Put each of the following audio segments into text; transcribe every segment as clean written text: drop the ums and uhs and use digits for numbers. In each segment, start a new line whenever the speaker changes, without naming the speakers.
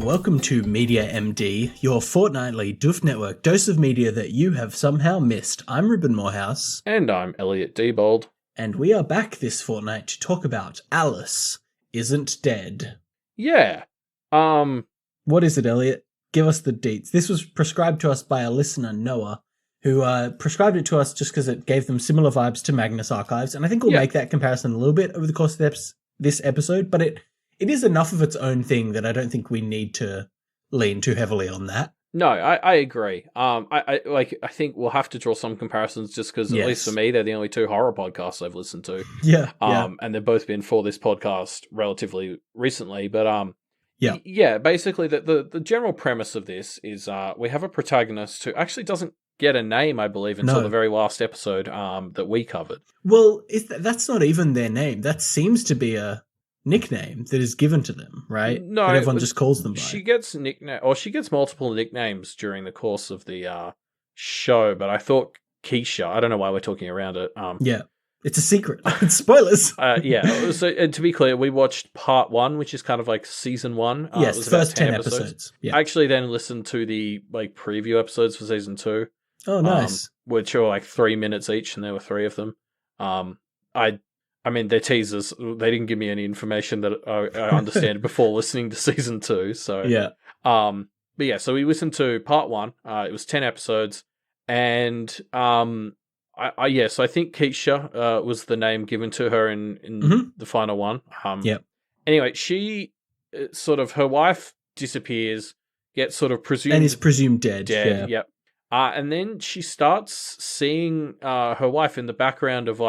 welcome to Media MD, your fortnightly Doof Network dose of media that you have somehow missed. I'm Ruben Morehouse.
And I'm Elliot Diebold.
And we are back this fortnight to talk about Alice Isn't Dead.
Yeah.
What is it, Elliot? Give us the deets. This was prescribed to us by a listener, Noah, who prescribed it to us just because it gave them similar vibes to Magnus Archives, and I think we'll make that comparison a little bit over the course of this episode, but it is enough of its own thing that I don't think we need to lean too heavily on that.
No, I agree. I think we'll have to draw some comparisons just because, at least for me, they're the only two horror podcasts I've listened to.
Yeah.
And they've both been for this podcast relatively recently. But basically the general premise of this is we have a protagonist who actually doesn't get a name, I believe, until the very last episode that we covered.
Well, that's not even their name. That seems to be a nickname that is given to them, right?
No,
that everyone just calls them by.
She gets multiple nicknames during the course of the show, but I thought Keisha. I don't know why we're talking around it.
It's a secret. Spoilers.
So to be clear, we watched part 1, which is kind of like season 1.
Yes,
it was
first
about
10 episodes. Yeah.
I actually then listened to the preview episodes for season 2.
Oh, nice.
Which are 3 minutes each, and there were 3 of them. I mean, they're teasers. They didn't give me any information that I understand before listening to season 2. So
yeah.
So we listened to part 1. It was 10 episodes, and so I think Keisha was the name given to her in the final one. Anyway, she her wife disappears, gets sort of presumed
and is presumed dead. Yeah.
Yep. And then she starts seeing her wife in the background of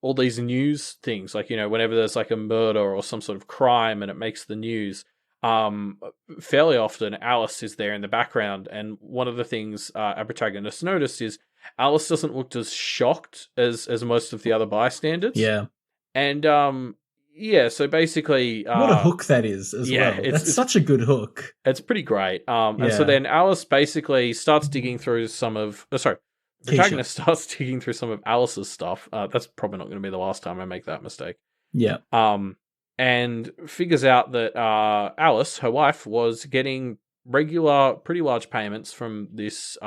all these news things, whenever there's a murder or some sort of crime and it makes the news, fairly often Alice is there in the background. And one of the things our protagonist noticed is Alice doesn't look as shocked as most of the other bystanders.
Yeah.
And so basically...
what a hook that is as well. It's such a good hook.
It's pretty great. And so then Alice basically starts digging through the protagonist starts digging through some of Alice's stuff. That's probably not going to be the last time I make that mistake.
Yeah.
And figures out that Alice, her wife, was getting regular, pretty large payments from this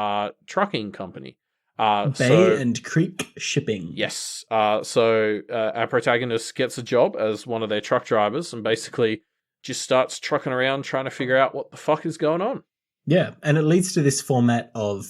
trucking company.
Bay and Creek Shipping.
Yes. So our protagonist gets a job as one of their truck drivers and basically just starts trucking around trying to figure out what the fuck is going on.
Yeah, and it leads to this format of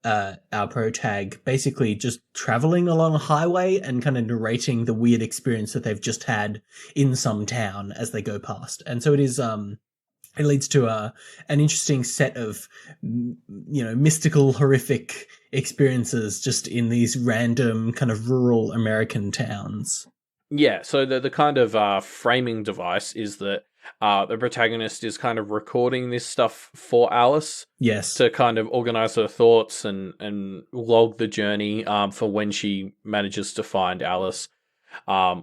our protag basically just traveling along a highway and kind of narrating the weird experience that they've just had in some town as they go past. And so it is, it leads to an interesting set of, mystical, horrific experiences just in these random kind of rural American towns.
Yeah, so the kind of framing device is that the protagonist is kind of recording this stuff for Alice.
Yes.
To kind of organize her thoughts and log the journey for when she manages to find Alice,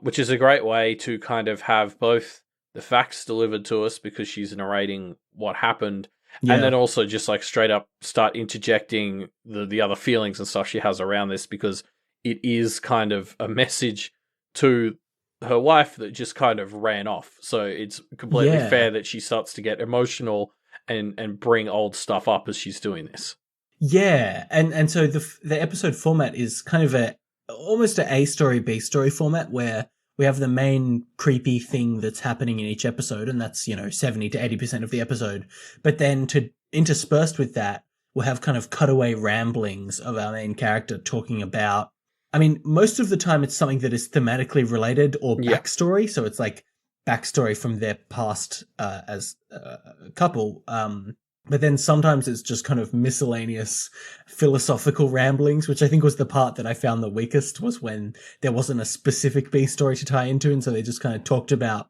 which is a great way to kind of have both the facts delivered to us because she's narrating what happened, and then also just straight up start interjecting the other feelings and stuff she has around this, because it is kind of a message to her wife that just kind of ran off. So it's completely fair that she starts to get emotional and bring old stuff up as she's doing this.
Yeah, and so the episode format is kind of almost a A story, B story format where we have the main creepy thing that's happening in each episode, and that's 70 to 80% of the episode. But then interspersed with that, we'll have kind of cutaway ramblings of our main character talking about. I mean, most of the time it's something that is thematically related or backstory. So it's backstory from their past as a couple. But then sometimes it's just kind of miscellaneous philosophical ramblings, which I think was the part that I found the weakest, was when there wasn't a specific B story to tie into. And so they just kind of talked about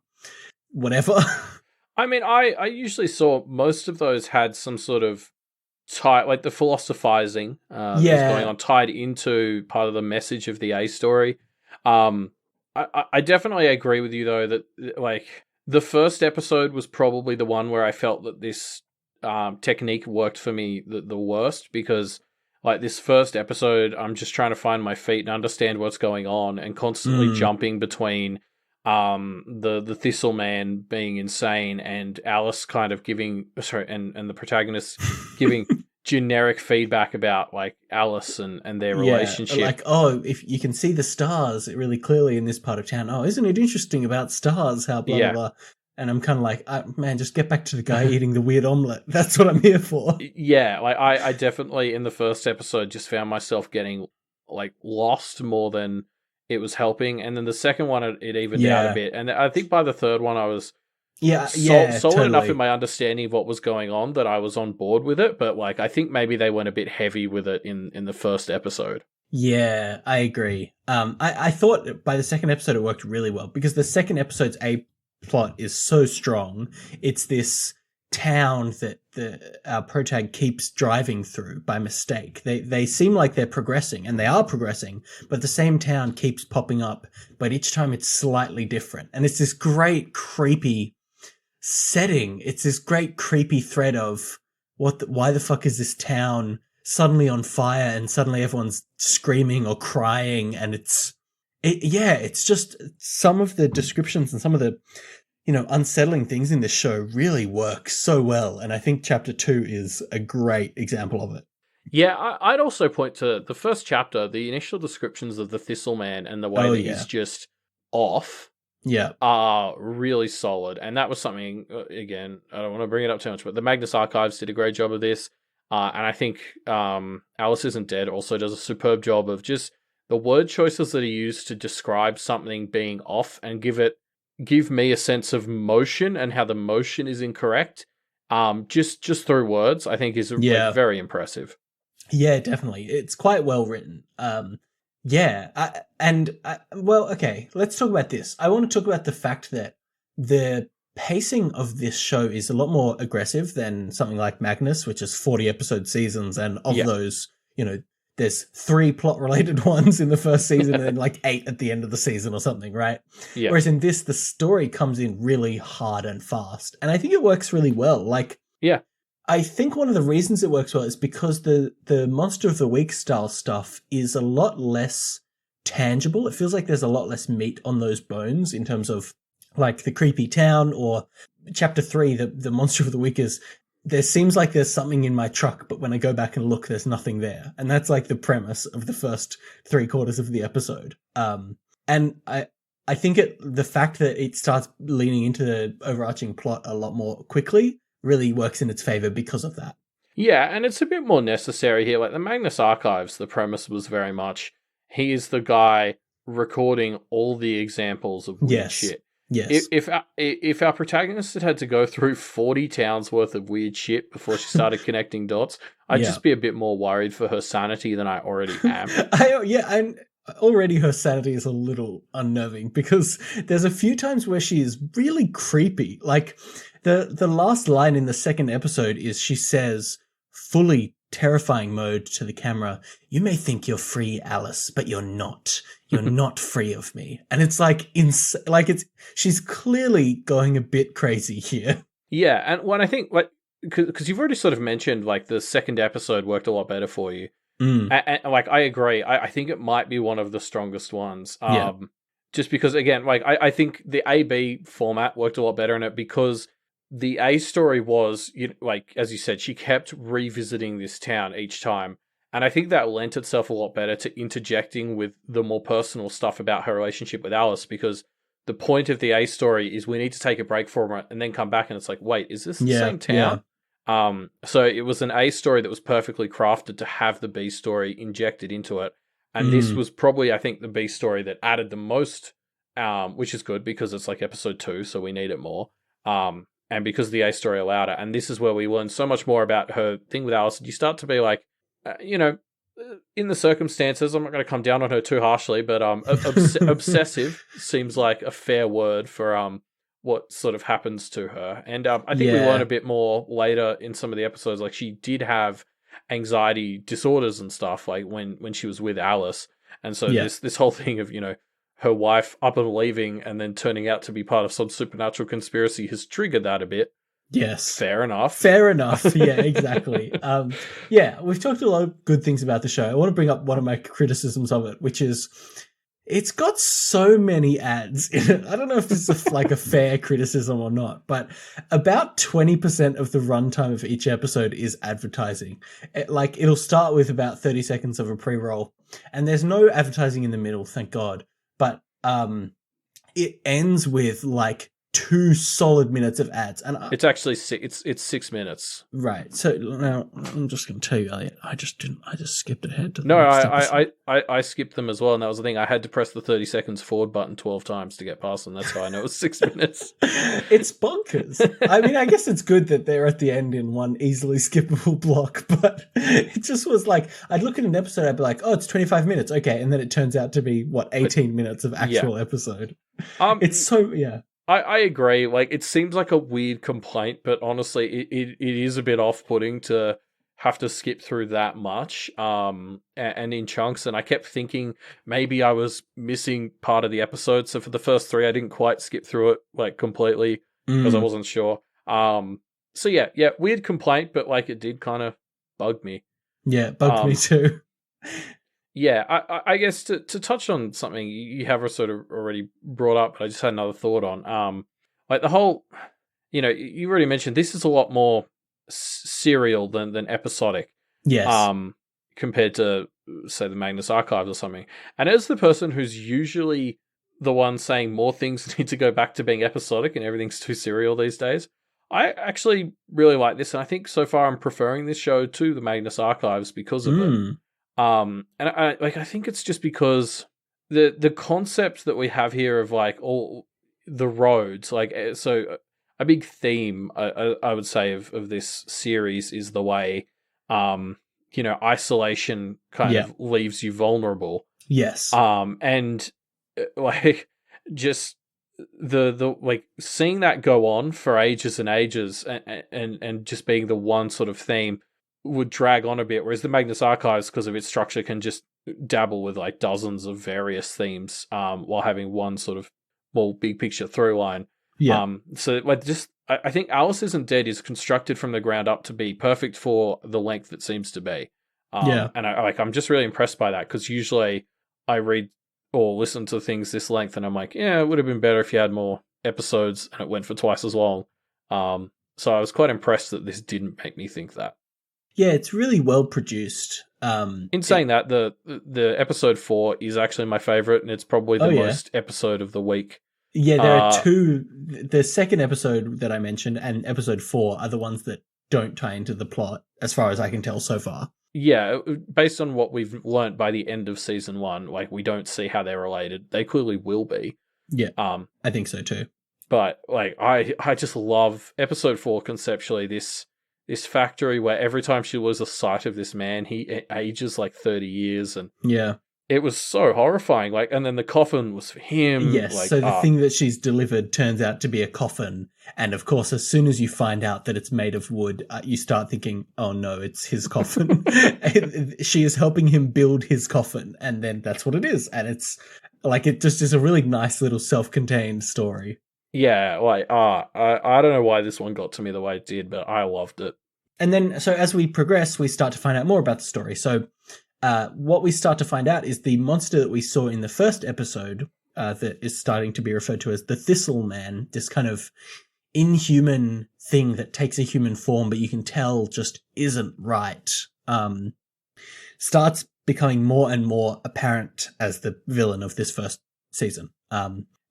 whatever.
I mean, I usually saw most of those had some sort of the philosophizing that's going on tied into part of the message of the A story. I definitely agree with you, though, that the first episode was probably the one where I felt that this technique worked for me the worst, because this first episode, I'm just trying to find my feet and understand what's going on, and constantly jumping between the Thistle Man being insane and Alice kind of and the protagonist giving generic feedback about like Alice and their relationship.
Like, oh, if you can see the stars really clearly in this part of town. Oh, isn't it interesting about stars? How blah blah blah. And I'm kind of like, man, just get back to the guy eating the weird omelet. That's what I'm here for.
Yeah, like I definitely in the first episode just found myself getting like lost more than it was helping, and then the second one it evened out a bit, and I think by the third one I was solid enough in my understanding of what was going on that I was on board with it. But like I think maybe they went a bit heavy with it in the first episode.
Yeah, I agree. I thought by the second episode it worked really well because the second episode's A plot is so strong. It's this town that our protag keeps driving through by mistake. They seem like they're progressing, and they are progressing, but the same town keeps popping up, but each time it's slightly different. And it's this great creepy setting. It's this great creepy thread of why the fuck is this town suddenly on fire and suddenly everyone's screaming or crying, and it's just some of the descriptions and some of the unsettling things in this show really work so well, and I think chapter 2 is a great example of it.
Yeah, I'd also point to the first chapter, the initial descriptions of the Thistle Man and the way he's just off are really solid, and that was something, again, I don't want to bring it up too much, but the Magnus Archives did a great job of this, and I think Alice Isn't Dead also does a superb job of just the word choices that are used to describe something being off and give me a sense of motion and how the motion is incorrect. Just through words, I think is like, very impressive.
Yeah, definitely. It's quite well written. Well, okay, let's talk about this. I want to talk about the fact that the pacing of this show is a lot more aggressive than something like Magnus, which is 40 episode seasons, and of those, there's 3 plot-related ones in the first season and then like 8 at the end of the season or something, right? Yeah. Whereas in this, the story comes in really hard and fast. And I think it works really well. I think one of the reasons it works well is because the Monster of the Week style stuff is a lot less tangible. It feels like there's a lot less meat on those bones in terms of like the creepy town, or chapter 3, the Monster of the Week is, there seems like there's something in my truck, but when I go back and look, there's nothing there. And that's like the premise of the first 3/4 of the episode. And I think the fact that it starts leaning into the overarching plot a lot more quickly really works in its favor because of that.
Yeah, and it's a bit more necessary here. Like the Magnus Archives, the premise was very much, he is the guy recording all the examples of weird shit.
Yes.
If our protagonist had to go through 40 towns worth of weird shit before she started connecting dots, I'd just be a bit more worried for her sanity than I already am.
And already her sanity is a little unnerving because there's a few times where she is really creepy. Like the last line in the second episode is she says, fully terrifying mode to the camera, "You may think you're free, Alice, but you're not. You're not free of me." And it's like, she's clearly going a bit crazy here.
Yeah, and when I think, like, because you've already sort of mentioned, like, the second episode worked a lot better for you. And like, I agree. I think it might be one of the strongest ones. Just because, again, like, I think the A-B format worked a lot better in it because the A story was, like, as you said, she kept revisiting this town each time. And I think that lent itself a lot better to interjecting with the more personal stuff about her relationship with Alice, because the point of the A story is we need to take a break from it and then come back and it's like, wait, is this the same town? Yeah. So it was an A story that was perfectly crafted to have the B story injected into it. And this was probably, I think, the B story that added the most, which is good because it's like episode 2, so we need it more. And because the A story allowed it. And this is where we learn so much more about her thing with Alice. You start to be like, in the circumstances, I'm not going to come down on her too harshly, but obsessive seems like a fair word for what sort of happens to her. And I think we learn a bit more later in some of the episodes. Like, she did have anxiety disorders and stuff, like when she was with Alice. And so this whole thing of, her wife up and leaving and then turning out to be part of some supernatural conspiracy has triggered that a bit.
Yes.
Fair enough.
Yeah, exactly. We've talked a lot of good things about the show. I want to bring up one of my criticisms of it, which is It's got so many ads in it. I don't know if this is like a fair criticism or not, but about 20% of the runtime of each episode is advertising. It'll start with about 30 seconds of a pre-roll, and there's no advertising in the middle, thank God. But it ends with like 2 solid minutes of ads, and
it's actually it's 6 minutes.
Right. So now I'm just going to tell you, Elliot. I just skipped ahead to the
No,
next episode.
I skipped them as well, and that was the thing. I had to press the 30 seconds forward button 12 times to get past them. That's how I know it was 6 minutes.
It's bonkers. I mean, I guess it's good that they're at the end in one easily skippable block, but it just was like, I'd look at an episode, I'd be like, oh, it's 25 minutes. Okay. And then it turns out to be, 18 minutes of actual episode. It's so, yeah.
I agree. Like, it seems like a weird complaint, but honestly, it is a bit off-putting to have to skip through that much, and in chunks. And I kept thinking maybe I was missing part of the episode. So for the first 3, I didn't quite skip through it like completely because I wasn't sure. So yeah, weird complaint, but like it did kind of bug me.
Yeah, it bugged me too.
Yeah, I guess to touch on something you have sort of already brought up, but I just had another thought on. Like the whole, you already mentioned this is a lot more serial than episodic.
Yes.
Compared to, say, the Magnus Archives or something. And as the person who's usually the one saying more things need to go back to being episodic and everything's too serial these days, I actually really like this. And I think so far I'm preferring this show to the Magnus Archives because of it. And I think it's just because the concept that we have here of like all the roads, like, so a big theme I would say of this series is the way isolation kind of leaves you vulnerable.
Yes.
And like just the like seeing that go on for ages and ages and just being the one sort of theme would drag on a bit, whereas the Magnus Archives, because of its structure, can just dabble with like dozens of various themes while having one sort of more big picture through line. So like I think Alice Isn't Dead is constructed from the ground up to be perfect for the length it seems to be. And I'm just really impressed by that, because usually I read or listen to things this length and I'm like, yeah, it would have been better if you had more episodes and it went for twice as long. So I was quite impressed that this didn't make me think that.
Yeah, it's really well produced.
In saying that, the episode 4 is actually my favorite, and it's probably the most episode of the week.
Yeah, there are 2. The second episode that I mentioned and episode 4 are the ones that don't tie into the plot, as far as I can tell so far.
Yeah, based on what we've learnt by the end of season 1, like we don't see how they're related. They clearly will be.
Yeah, I think so too.
But like, I just love episode 4 conceptually. This factory where every time she loses sight of this man, he ages like 30 years, and it was so horrifying. Like, and then the coffin was for him.
Yes,
like,
so the thing that she's delivered turns out to be a coffin, and of course, as soon as you find out that it's made of wood, you start thinking, "Oh no, it's his coffin." She is helping him build his coffin, and then that's what it is, and it's like it just is a really nice little self-contained story.
Yeah, like, I don't know why this one got to me the way it did, but I loved it.
And then, so as we progress, we start to find out more about the story. So what we start to find out is the monster that we saw in the first episode that is starting to be referred to as the Thistle Man, this kind of inhuman thing that takes a human form, but you can tell just isn't right, starts becoming more and more apparent as the villain of this first season.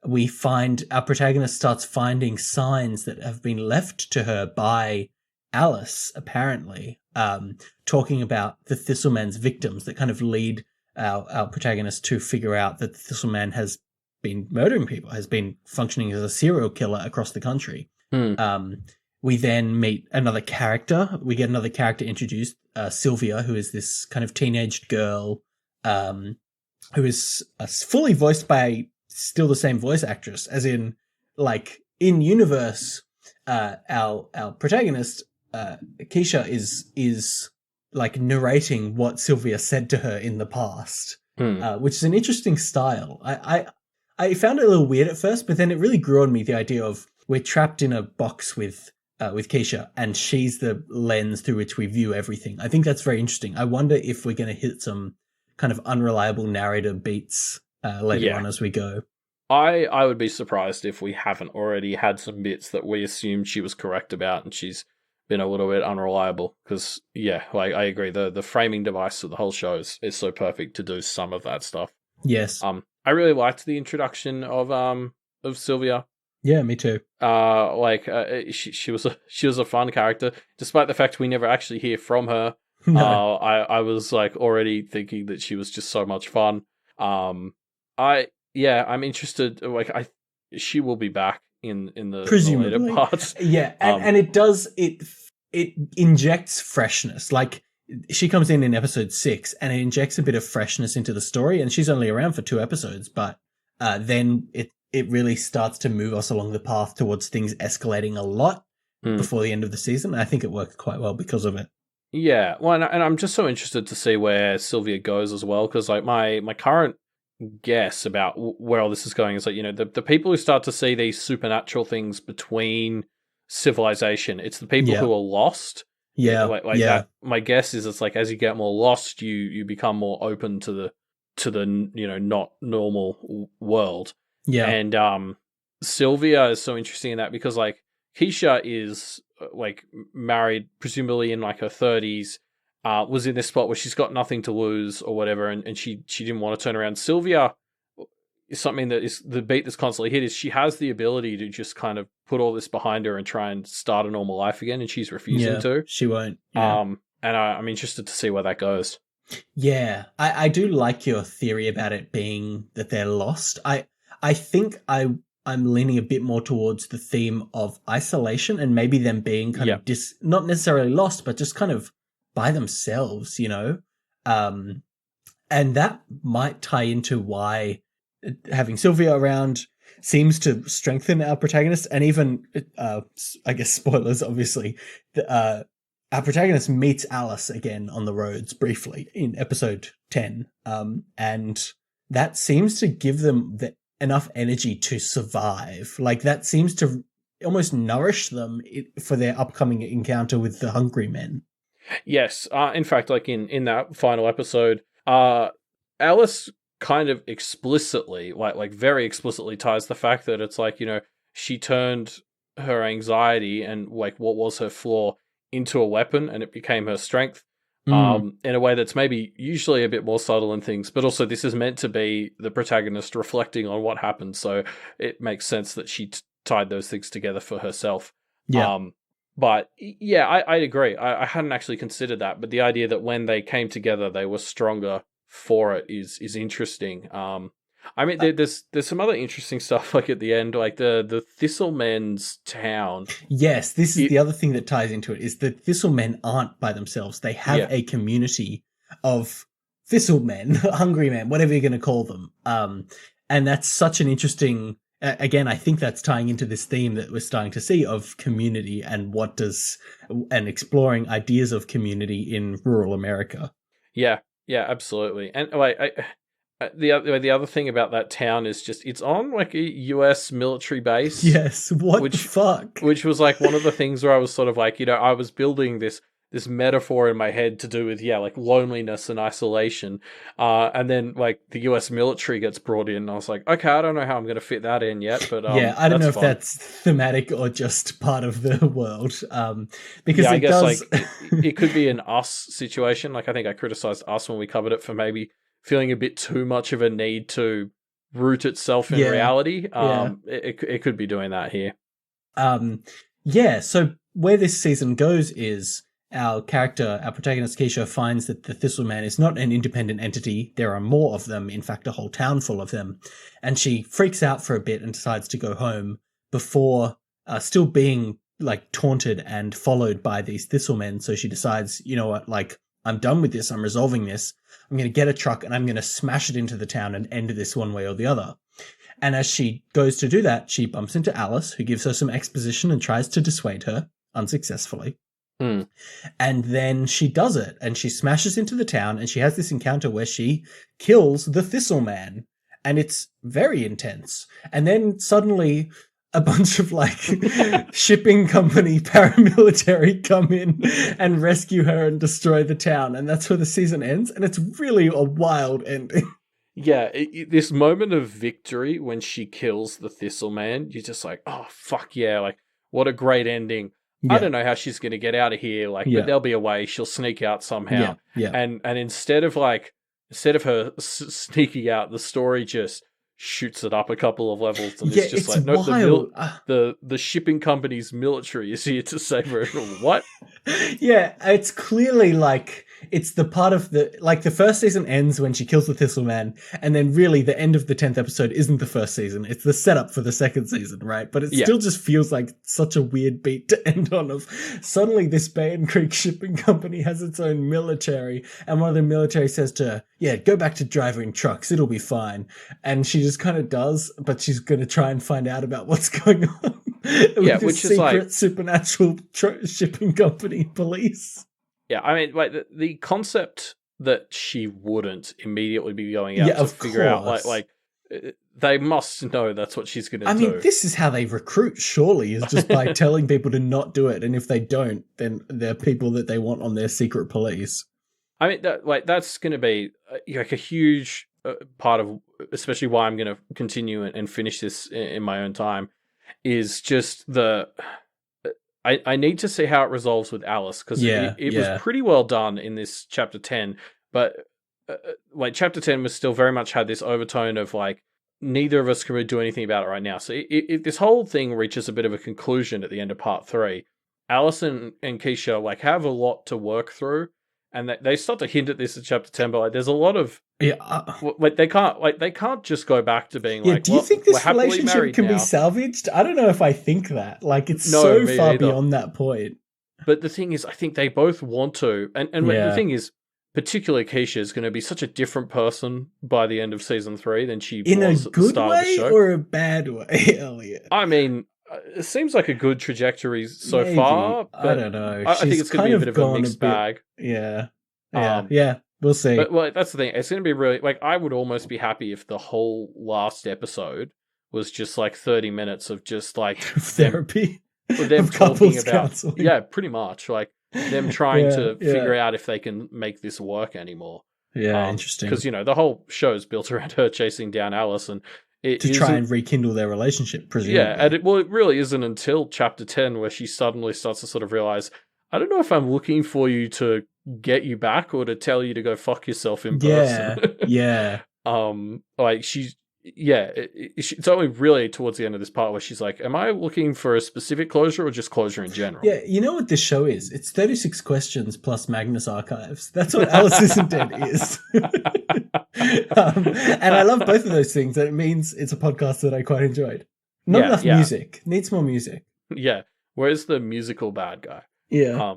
We find our protagonist starts finding signs that have been left to her by Alice, apparently, talking about the Thistleman's victims that kind of lead our protagonist to figure out that the Thistleman has been murdering people, has been functioning as a serial killer across the country. We then meet another character. We get another character introduced, Sylvia, who is this kind of teenaged girl who is fully voiced by still the same voice actress, as in, like, in universe, our protagonist, Keisha, is like narrating what Sylvia said to her in the past, which is an interesting style. I found it a little weird at first, but then it really grew on me, the idea of we're trapped in a box with Keisha, and she's the lens through which we view everything. I think that's very interesting. I wonder if we're going to hit some kind of unreliable narrator beats later on as we go.
I would be surprised if we haven't already had some bits that we assumed she was correct about, and she's been a little bit unreliable. Because I agree, the framing device of the whole show is so perfect to do some of that stuff.
Yes.
I really liked the introduction of Sylvia.
Yeah, me too.
She was a fun character, despite the fact we never actually hear from her.
No.
I was like already thinking that she was just so much fun. I'm interested. She will be back in the
Presumably.
later parts.
Yeah, and it injects freshness. Like, she comes in episode 6, and it injects a bit of freshness into the story. And she's only around for 2 episodes, but then it really starts to move us along the path towards things escalating a lot before the end of the season. I think it worked quite well because of it.
Yeah, well, and I'm just so interested to see where Sylvia goes as well, because like my current guess about where all this is going is like, the people who start to see these supernatural things between civilization, it's the people who are lost.
Yeah,
that. My guess is it's like as you get more lost, you become more open to the not normal world.
Yeah,
and Sylvia is so interesting in that because like Keisha is like married, presumably in like her 30s, was in this spot where she's got nothing to lose or whatever, and she didn't want to turn around. Sylvia is something that is the beat that's constantly hit is she has the ability to just kind of put all this behind her and try and start a normal life again, and she's refusing to.
She won't. Yeah.
And I'm interested to see where that goes.
Yeah, I do like your theory about it being that they're lost. I think I'm leaning a bit more towards the theme of isolation and maybe them being kind of not necessarily lost, but just kind of by themselves, and that might tie into why having Sylvia around seems to strengthen our protagonist. And even, I guess spoilers, obviously, our protagonist meets Alice again on the roads briefly in episode 10. And that seems to give them enough energy to survive. Like, that seems to almost nourish them for their upcoming encounter with the hungry men.
Yes. In fact, like in that final episode, Alice kind of explicitly, like very explicitly ties the fact that it's like, she turned her anxiety and like what was her flaw into a weapon, and it became her strength. In a way that's maybe usually a bit more subtle in things, but also this is meant to be the protagonist reflecting on what happened, so it makes sense that she tied those things together for herself.
Yeah.
But yeah, I agree. I hadn't actually considered that, but the idea that when they came together, they were stronger for it is interesting. I mean, there's some other interesting stuff, like at the end, like the Thistlemen's town.
Yes, this is the other thing that ties into it, is that Thistlemen aren't by themselves. They have a community of Thistlemen, hungry men, whatever you're going to call them. And that's such an interesting... Again, I think that's tying into this theme that we're starting to see of community and and exploring ideas of community in rural America.
Yeah, absolutely. And like, the other thing about that town is just it's on like a US military base.
Yes, the fuck?
Which was like one of the things where I was sort of like, I was building this metaphor in my head to do with like loneliness and isolation, and then like the US military gets brought in, and I was like, okay, I don't know how I'm going to fit that in yet, but
I don't know if that's thematic or just part of the world, because I guess
like it could be an Us situation. Like I think I criticized Us when we covered it for maybe feeling a bit too much of a need to root itself in reality. It could be doing that here.
So where this season goes is our protagonist Keisha finds that the Thistleman is not an independent entity. There are more of them, in fact, a whole town full of them. And she freaks out for a bit and decides to go home before still being like taunted and followed by these Thistlemen. So she decides, you know what, like, I'm done with this. I'm resolving this. I'm going to get a truck and I'm going to smash it into the town and end this one way or the other. And as she goes to do that, she bumps into Alice, who gives her some exposition and tries to dissuade her unsuccessfully. And then she does it, and she smashes into the town, and she has this encounter where she kills the Thistleman, and it's very intense. And then suddenly a bunch of like shipping company paramilitary come in and rescue her and destroy the town, and that's where the season ends, and it's really a wild ending.
Yeah, this moment of victory when she kills the Thistle Man, you're just like, oh, fuck yeah, like, what a great ending. I
Yeah,
don't know how she's going to get out of here, like,
yeah,
but there'll be a way. She'll sneak out somehow.
yeah, yeah.
And instead of her sneaking out, the story just shoots it up a couple of levels, and
Yeah,
it's just
it's
like, no,
wild.
the shipping company's military is here to save her. What?
Yeah, it's clearly like it's the part of the first season ends when she kills the Thistle Man, and then really the end of the 10th episode isn't the first season, it's the setup for the second season, right? But it
Yeah.
still just feels like such a weird beat to end on of suddenly this Bay and Creek shipping company has its own military, and one of the military says to her, yeah, go back to driving trucks, it'll be fine. And she just kind of does, but she's going to try and find out about what's going on.
Yeah,
with
which
this
is
secret
like
supernatural shipping company police.
Yeah, I mean, like the concept that she wouldn't immediately be going out
Yeah,
to
of
figure out,
course.
they must know that's what she's going to
I
do.
mean, this is how they recruit, surely, is just by telling people to not do it. And if they don't, then they're people that they want on their secret police.
I mean, that's going to be like a huge part of, especially why I'm going to continue and finish this in my own time, is just I need to see how it resolves with Alice, because it was pretty well done in this chapter 10, but like chapter 10 was still very much had this overtone of like, neither of us can really do anything about it right now. So if this whole thing reaches a bit of a conclusion at the end of part 3, Alice and Keisha like have a lot to work through, and they start to hint at this in chapter 10, but like there's a lot of they can't just go back to being like,
do you think this relationship can
now.
be salvaged? I don't know if I think that. Like, it's so far beyond that point.
But the thing is, I think they both want to, and the thing is, particularly Keisha is going to be such a different person by the end of season 3 than she was at the start of the show.
In a good way or a bad way, Elliot?
I mean, it seems like a good trajectory so far, but
I don't know.
I think it's going to be a bit of a mixed bag.
Yeah. We'll see.
But well, that's the thing. It's going to be really like, I would almost be happy if the whole last episode was just like 30 minutes of just like
therapy,
them talking about counseling. Yeah, pretty much like them trying to figure out if they can make this work anymore.
Yeah, interesting.
Because the whole show is built around her chasing down Alice, and
to try and rekindle their relationship, presumably.
Yeah, and it really isn't until chapter 10 where she suddenly starts to sort of realize, I don't know if I'm looking for you to get you back or to tell you to go fuck yourself in person.
Yeah.
Like it's only really towards the end of this part where she's like, am I looking for a specific closure or just closure in general?
Yeah, you know what this show is? It's 36 questions plus Magnus Archives. That's what Alice Isn't Dead is. And I love both of those things, and it means it's a podcast that I quite enjoyed. Not enough music. Needs more music.
Yeah. Where's the musical bad guy?
Yeah.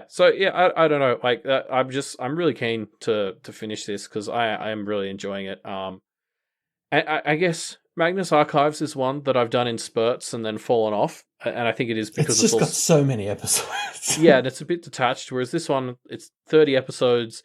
So I don't know. Like I'm really keen to finish this because I am really enjoying it. I guess Magnus Archives is one that I've done in spurts and then fallen off, and I think it is because
it's just got so many episodes.
Yeah, and it's a bit detached. Whereas this one, it's 30 episodes.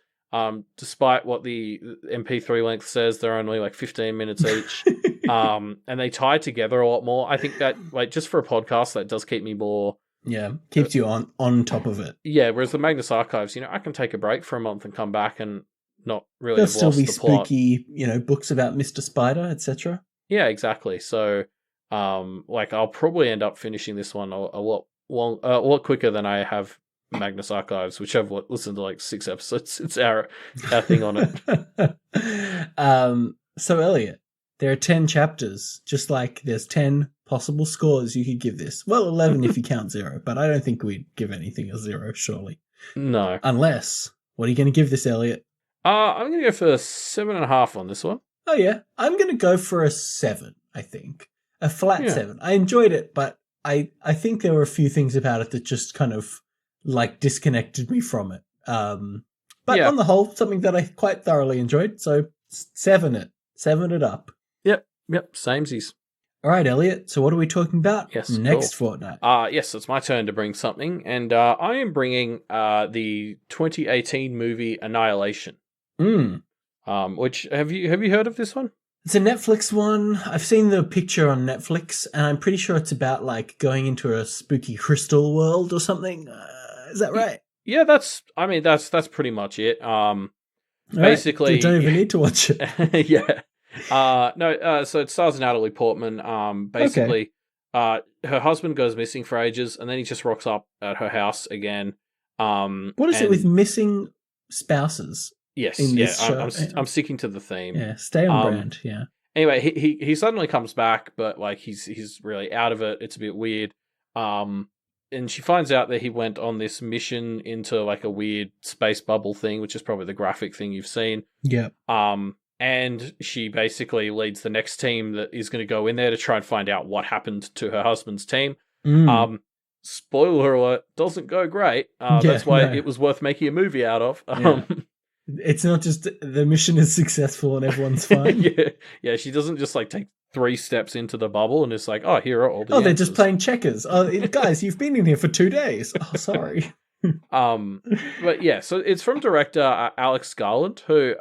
Despite what the MP3 length says, they're only like 15 minutes each. And they tie together a lot more. I think that, like, just for a podcast, that does keep me more.
Yeah, keeps you on top of it.
Yeah, whereas the Magnus Archives, I can take a break for a month and come back and not really
There'll
have
still
lost
be
the plot.
spooky, books about Mr. Spider, etc.
Yeah, exactly. So, I'll probably end up finishing this one a lot quicker than I have Magnus Archives, which I've listened to like 6 episodes since our thing on
it. So Elliot, there are 10 chapters, just like there's 10 possible scores you could give this. Well, 11 if you count 0, but I don't think we'd give anything a 0, surely.
No.
Unless, what are you going to give this, Elliot?
I'm going to go for 7.5 on this one.
Oh yeah, I'm going to go for a 7, I think. A flat 7. I enjoyed it, but I think there were a few things about it that just kind of like disconnected me from it. But on the whole, something that I quite thoroughly enjoyed. So 7 it up.
Yep. Samesies.
All right, Elliot. So what are we talking about next fortnight?
Yes, it's my turn to bring something, and I am bringing the 2018 movie Annihilation. Which have you heard of this one?
It's a Netflix one. I've seen the picture on Netflix, and I'm pretty sure it's about like going into a spooky crystal world or something. Is that right?
Yeah, that's pretty much it. basically,
you don't even need to watch it.
yeah. So it stars Natalie Portman. Basically, her husband goes missing for ages, and then he just rocks up at her house again.
What is it with missing spouses?
Yes,
in this
yeah.
show?
I'm sticking to the theme.
Yeah, stay on brand. Yeah.
Anyway, he suddenly comes back, but like he's really out of it. It's a bit weird. And she finds out that he went on this mission into like a weird space bubble thing, which is probably the graphic thing you've seen.
Yeah.
And she basically leads the next team that is going to go in there to try and find out what happened to her husband's team. Spoiler alert, doesn't go great. That's why it was worth making a movie out of.
It's not just the mission is successful and everyone's fine.
yeah. She doesn't just like take 3 steps into the bubble and it's like, oh, here are all the
they're
answers.
just playing checkers. Oh, guys, you've been in here for 2 days. Oh, sorry.
But yeah, so it's from director Alex Garland, who,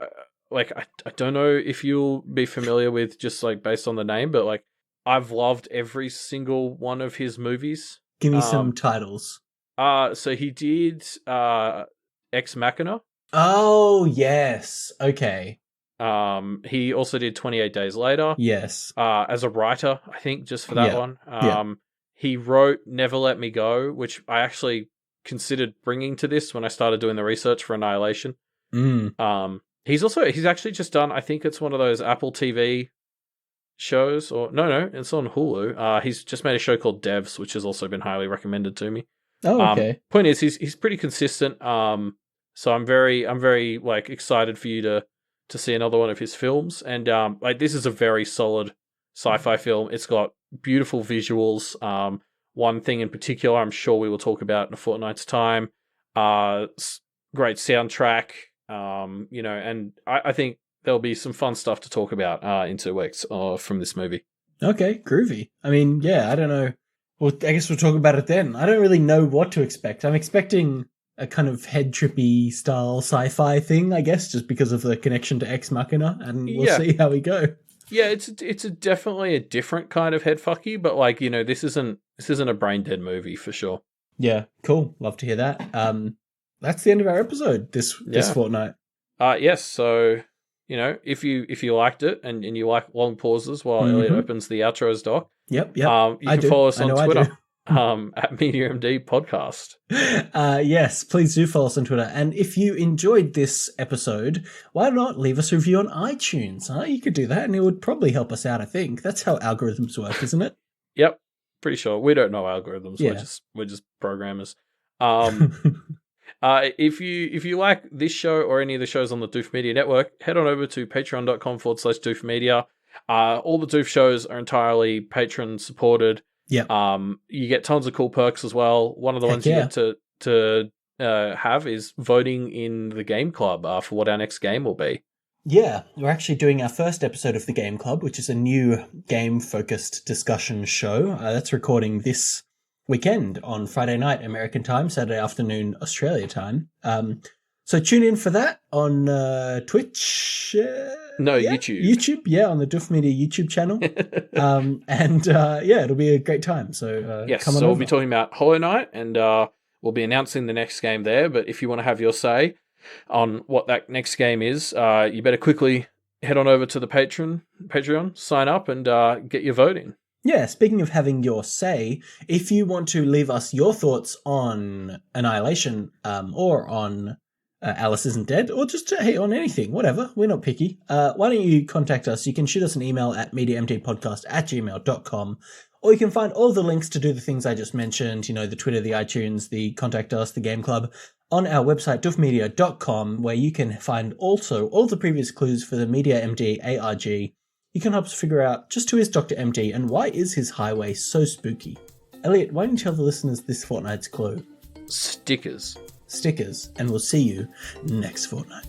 like, I don't know if you'll be familiar with just like based on the name, but like I've loved every single one of his movies.
Give me some titles.
So he did Ex Machina.
Oh, yes. Okay.
He also did 28 Days Later.
Yes.
As a writer, I think, just for that one. He wrote Never Let Me Go, which I actually considered bringing to this when I started doing the research for Annihilation. He's actually just done, I think it's one of those Apple TV shows, or no, it's on Hulu. He's just made a show called Devs, which has also been highly recommended to me.
Oh, okay.
Point is, he's pretty consistent. So I'm very like excited for you to see another one of his films. And like this is a very solid sci-fi film. It's got beautiful visuals. One thing in particular, I'm sure we will talk about in a fortnight's time. Great soundtrack. And I think there'll be some fun stuff to talk about in 2 weeks from this movie.
Okay, groovy. I mean, yeah, I don't know. Well, I guess we'll talk about it then. I don't really know what to expect. I'm expecting a kind of head trippy style sci-fi thing, I guess, just because of the connection to Ex Machina, and we'll see how we go.
Yeah, it's definitely a different kind of head fucky, but like, this isn't a brain dead movie for sure.
Yeah, cool. Love to hear that. That's the end of our episode this fortnight.
Yes, so if you liked it and you like long pauses while Elliot opens the outros doc.
Yep.
You can follow us on Twitter. At MediaMD Podcast.
Yes, please do follow us on Twitter. And if you enjoyed this episode, why not leave us a review on iTunes? You could do that and it would probably help us out, I think. That's how algorithms work, isn't it?
Yep, pretty sure. We don't know algorithms. Yeah. We're just programmers. If you like this show or any of the shows on the Doof Media Network, head on over to patreon.com/Doof Media. All the Doof shows are entirely patron supported.
Yeah.
You get tons of cool perks as well. One of the ones you get to have is voting in the game club for what our next game will be.
Yeah, we're actually doing our first episode of the Game Club, which is a new game-focused discussion show. That's recording this weekend on Friday night American time, Saturday afternoon Australia time. So tune in for that on Twitch. YouTube, on the Doof Media YouTube channel. It'll be a great time. So come on over.
We'll be talking about Hollow Knight, and we'll be announcing the next game there. But if you want to have your say on what that next game is, you better quickly head on over to the Patreon, sign up, and get your vote in.
Yeah, speaking of having your say, if you want to leave us your thoughts on Annihilation or on Alice Isn't Dead, or just on anything, whatever. We're not picky. Why don't you contact us? You can shoot us an email at mediamdpodcast@gmail.com, or you can find all the links to do the things I just mentioned, the Twitter, the iTunes, the Contact Us, the Game Club, on our website, doofmedia.com, where you can find also all the previous clues for the Media MD ARG. You can help us figure out just who is Dr. MD and why is his highway so spooky. Elliot, why don't you tell the listeners this fortnight's clue?
Stickers,
and we'll see you next fortnight.